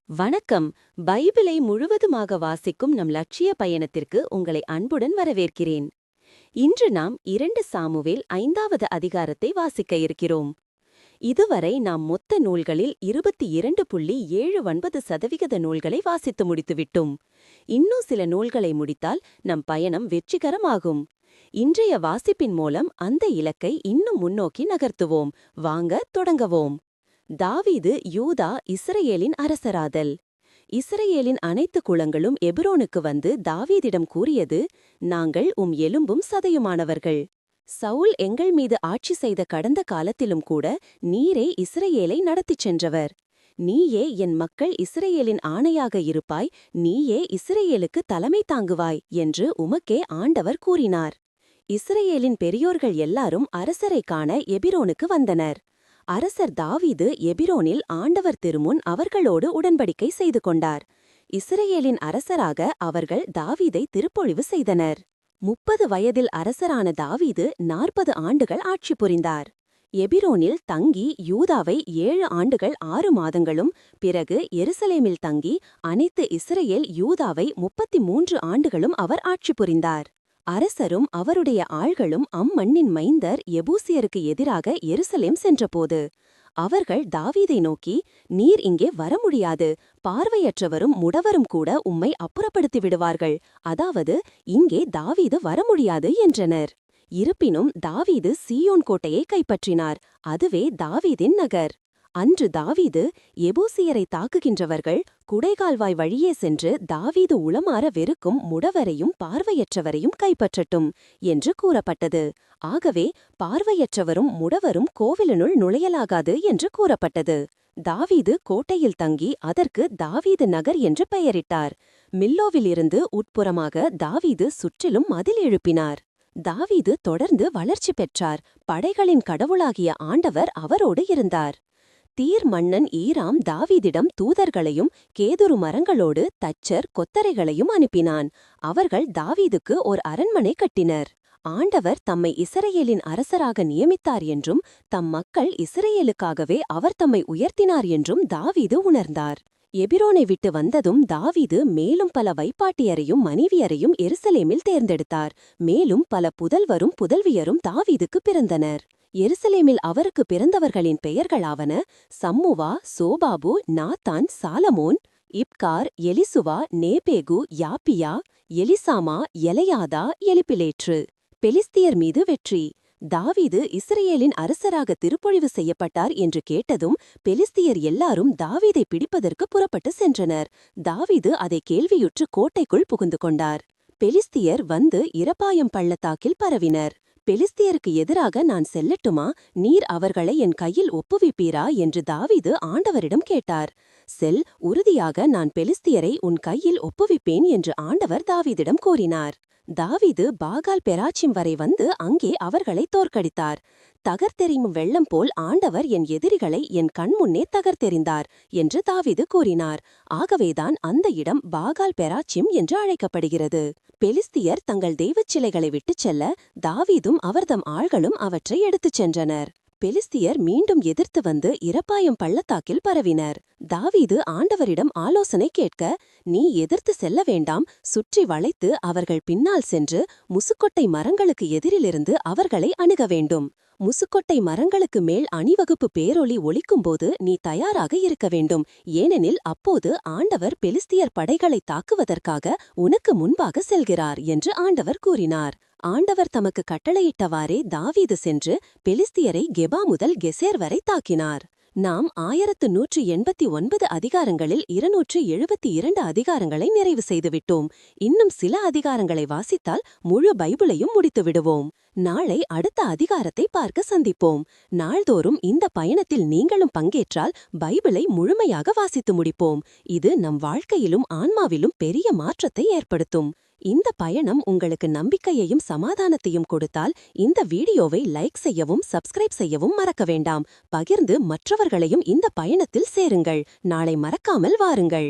வணக்கம். பைபிளை முழுவதுமாக வாசிக்கும் நம் லட்சிய பயணத்திற்கு உங்களை அன்புடன் வரவேற்கிறேன். இன்று நாம் 2 சாமுவேல் 5வது அதிகாரத்தை வாசிக்க இருக்கிறோம். இதுவரை நாம் மொத்த நூல்களில் 22.79% நூல்களை வாசித்து முடித்துவிட்டோம். இன்னும் சில நூல்களை முடித்தால் நம் பயணம் வெற்றிகரமாகும். இன்றைய வாசிப்பின் மூலம் அந்த இலக்கை இன்னும் முன்னோக்கி நகர்த்துவோம். வாங்க தொடங்கவோம். தாவீது யூதா இஸ்ரயேலின் அரசராதல். இஸ்ரயேலின் அனைத்து குலங்களும் எபிரோனுக்கு வந்து தாவீதிடம் கூறியது, நாங்கள் எலும்பும் சதையுமானவர்கள். சவுல் எங்கள் மீது ஆட்சி செய்த கடந்த காலத்திலும் கூட நீரே இஸ்ரயேலை நடத்திச் சென்றவர். நீயே என் மக்கள் இஸ்ரயேலின் ஆணையாக இருப்பாய், நீயே இஸ்ரயேலுக்கு தலைமை தாங்குவாய் என்று உமக்கே ஆண்டவர் கூறினார். இஸ்ரயேலின் பெரியோர்கள் எல்லாரும் அரசரை காண எபிரோனுக்கு வந்தனர். அரசர் தாவீது எபிரோனில் ஆண்டவர் திருமுன் அவர்களோடு உடன்படிக்கை செய்து கொண்டார். இஸ்ரயேலின் அரசராக அவர்கள் தாவீதை திருப்பொழிவு செய்தனர். 30 வயதில் அரசரான தாவீது 40 ஆண்டுகள் ஆட்சி புரிந்தார். எபிரோனில் தங்கி யூதாவை 7 ஆண்டுகள் 6 மாதங்களும், பிறகு எருசலேமில் தங்கி அனைத்து இஸ்ரயேல் யூதாவை 33 ஆண்டுகளும் அவர் ஆட்சி புரிந்தார். அரசரும் அவருடைய ஆள்களும் அம்மண்ணின் மைந்தர் எபூசியருக்கு எதிராக எருசலேம் சென்றபோது அவர்கள் தாவீதை நோக்கி, நீர் இங்கே வர முடியாது, பார்வையற்றவரும் முடவரும் கூட உம்மை அப்புறப்படுத்தி விடுவார்கள், அதாவது இங்கே தாவீது வர முடியாது என்றனர். இருப்பினும் தாவீது சீயோன் கோட்டையை கைப்பற்றினார். அதுவே தாவீதின் நகர். அன்று தாவீது, எபூசியரை தாக்குகின்றவர்கள் குடைகால்வாய் வழியே சென்று தாவீது உளமாற வெறுக்கும் முடவரையும் பார்வையற்றவரையும் கைப்பற்றட்டும் என்று கூறப்பட்டது. ஆகவே பார்வையற்றவரும் முடவரும் கோவிலினுள் நுழையலாகாது என்று கூறப்பட்டது. தாவீது கோட்டையில் தங்கி அதற்கு தாவீது நகர் என்று பெயரிட்டார். மில்லோவிலிருந்து உட்புறமாக தாவீது சுற்றிலும் மதில் எழுப்பினார். தாவீது தொடர்ந்து வளர்ச்சி பெற்றார். படைகளின் கடவுளாகிய ஆண்டவர் அவரோடு இருந்தார். தீர் மன்னன் ஈராம் தாவீதிடம் தூதர்களையும் கேதுரு மரங்களோடு தச்சர் கொத்தரைகளையும் அனுப்பினான். அவர்கள் தாவீதுக்கு ஓர் அரண்மனை கட்டினர். ஆண்டவர் தம்மை இஸ்ரயேலின் அரசராக நியமித்தார் என்றும் தம் மக்கள் இஸ்ரயேலுக்காகவே அவர் தம்மை உயர்த்தினார் என்றும் தாவீது உணர்ந்தார். எபிரோனை விட்டு வந்ததும் தாவீது மேலும் பல வைப்பாட்டியரையும் மனைவியரையும் எருசலேமில் தேர்ந்தெடுத்தார். மேலும் பல புதல்வரும் புதல்வியரும் தாவீதுக்கு பிறந்தனர். எருசலேமில் அவருக்கு பிறந்தவர்களின் பெயர்களாவன சம்முவா, சோபாபு, நாத்தான், சாலமோன், இப்கார், எலிசுவா, நேபேகு, யாப்பியா, எலிசாமா, எலையாதா, எலிபிலேற்று. பெலிஸ்தியர் மீது வெற்றி. தாவீது இஸ்ரயேலின் அரசராக திருப்பொழிவு செய்யப்பட்டார் என்று கேட்டதும் பெலிஸ்தியர் எல்லாரும் தாவீதை பிடிப்பதற்கு புறப்பட்டு சென்றனர். தாவீது அதை கேள்வியுற்று கோட்டைக்குள் புகுந்து கொண்டார். பெலிஸ்தியர் வந்து இரப்பாயம் பள்ளத்தாக்கில் பரவினர். பெலிஸ்தியருக்கு எதிராக நான் செல்லட்டுமா, நீர் அவர்களை என் கையில் ஒப்புவிப்பீரா என்று தாவீது ஆண்டவரிடம் கேட்டார். செல், உறுதியாக நான் பெலிஸ்தியரை உன் கையில் ஒப்புவிப்பேன் என்று ஆண்டவர் தாவீதிடம் கூறினார். தாவீது பாகால் பெராச்சிம் வரை வந்து அங்கே அவர்களை தோற்கடித்தார். தகர்த்தெறியும் வெள்ளம் போல் ஆண்டவர் என் எதிரிகளை என் கண்முன்னே தகர்த்தெறிந்தார் என்று தாவீது கூறினார். ஆகவேதான் அந்த இடம் பாகால் பெராச்சிம் என்று அழைக்கப்படுகிறது. பெலிஸ்தியர் தங்கள் தெய்வச் சிலைகளை விட்டுச் செல்ல தாவீதும் அவர்தம் ஆள்களும் அவற்றை எடுத்துச் சென்றனர். பெலிஸ்தியர் மீண்டும் எதிர்த்து வந்து இரப்பாயம் பள்ளத்தாக்கில் பரவினர். தாவீது ஆண்டவரிடம் ஆலோசனை கேட்க, நீ எதிர்த்து செல்ல வேண்டாம், சுற்றி வளைத்து அவர்கள் பின்னால் சென்று முசுக்கொட்டை மரங்களுக்கு எதிரிலிருந்து அவர்களை அணுக வேண்டும். முசுக்கொட்டை மரங்களுக்கு மேல் அணிவகுப்பு பேரொளி ஒலிக்கும்போது நீ தயாராக இருக்க வேண்டும், ஏனெனில் அப்போது ஆண்டவர் பெலிஸ்தியர் படைகளை தாக்குவதற்காக உனக்கு முன்பாக செல்கிறார் என்று ஆண்டவர் கூறினார். ஆண்டவர் தமக்கு கட்டளையிட்டவாறே தாவீது சென்று பெலிஸ்தியரை கெபா முதல் கெசேர் வரை தாக்கினார். நாம் 1189 அதிகாரங்களில் 272 அதிகாரங்களை நிறைவு செய்துவிட்டோம். இன்னும் சில அதிகாரங்களை வாசித்தால் முழு பைபிளையும் முடித்து விடுவோம். நாளை அடுத்த அதிகாரத்தை பார்க்க சந்திப்போம். நாள்தோறும் இந்த பயணத்தில் நீங்களும் பங்கேற்றால் பைபிளை முழுமையாக வாசித்து முடிப்போம். இது நம் வாழ்க்கையிலும் ஆன்மாவிலும் பெரிய மாற்றத்தை ஏற்படுத்தும். இந்த பயணம் உங்களுக்கு நம்பிக்கையையும் சமாதானத்தையும் கொடுத்தால் இந்த வீடியோவை லைக் செய்யவும் சப்ஸ்கிரைப் செய்யவும் மறக்க வேண்டாம். பகிர்ந்து மற்றவர்களையும் இந்த பயணத்தில் சேருங்கள். நாளை மறக்காமல் வாருங்கள்.